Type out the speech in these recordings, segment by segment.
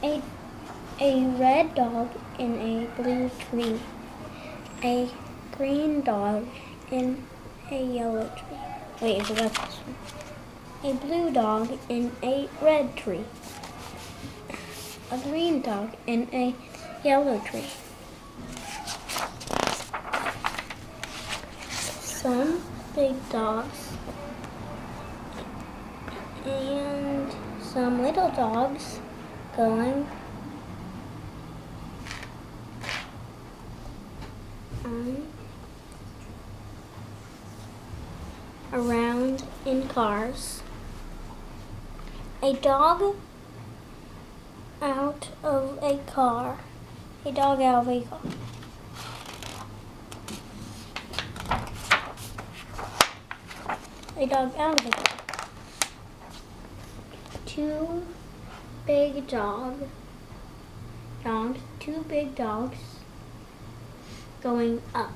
A, a red dog in a blue tree. A green dog in a yellow tree. Wait, I forgot this one. A blue dog in a red tree. A green dog in a yellow tree. Some big dogs and some little dogs going around in cars. A dog out of a car. A dog out of a car. A dog out of a car. Two big dogs, two big dogs going up.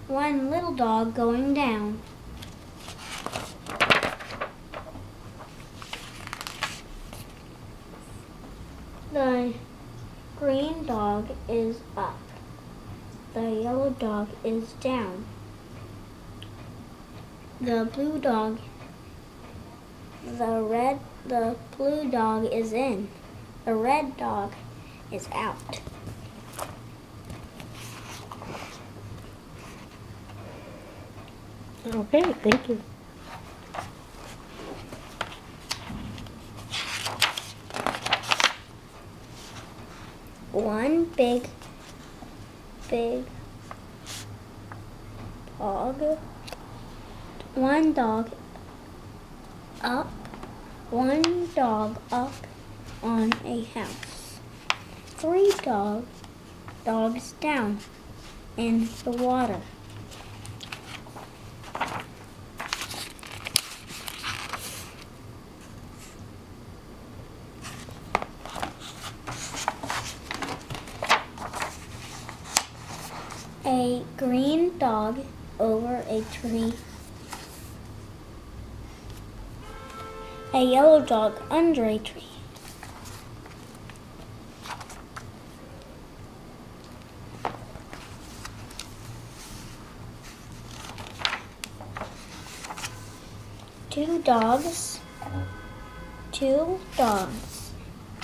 One little dog going down. The green dog is up. The yellow dog is down. The blue dog, the blue dog is in. The red dog is out. Okay, thank you. One big dog. One dog up on a house. Three dogs down in the water. A green dog over a tree. A yellow dog under a tree. Two dogs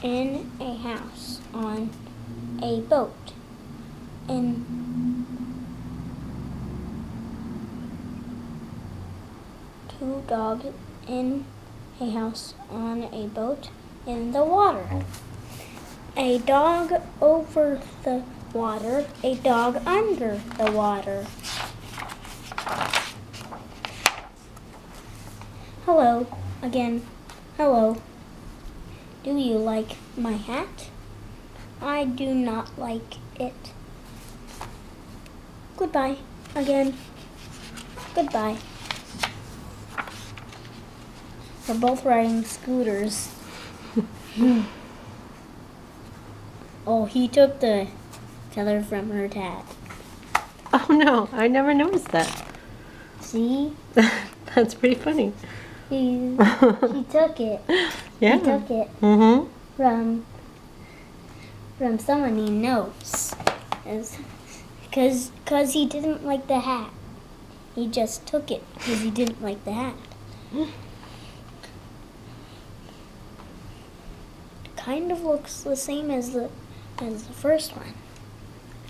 in a house on a boat. Two dogs in a house on a boat in the water. A dog over the water, a dog under the water. Hello, again. Hello. Do you like my hat? I do not like it. Goodbye, again. Goodbye. We're both riding scooters. Oh, he took the color from her tag. Oh no, I never noticed that. See? That's pretty funny. He took it. Yeah. He took it from someone he knows. Because he didn't like the hat. He just took it because he didn't like the hat. Kind of looks the same as the first one.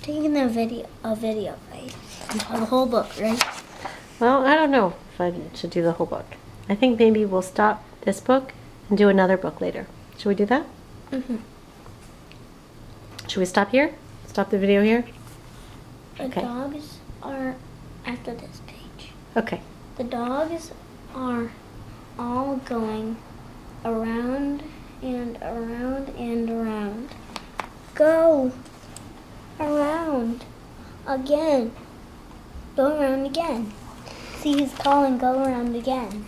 Taking a video, right? The whole book, right? Well, I don't know if I should do the whole book. I think maybe we'll stop this book and do another book later. Should we do that? Mm-hmm. Should we stop here? Stop the video here? The dogs are after this page. Okay. The dogs are all going around and around and around. Go around again. Go around again. See, he's calling, go around again.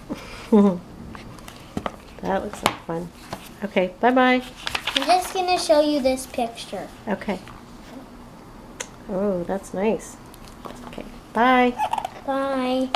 That looks like fun. Okay, bye-bye. I'm just going to show you this picture. Okay. Oh, that's nice. Okay, bye. Bye.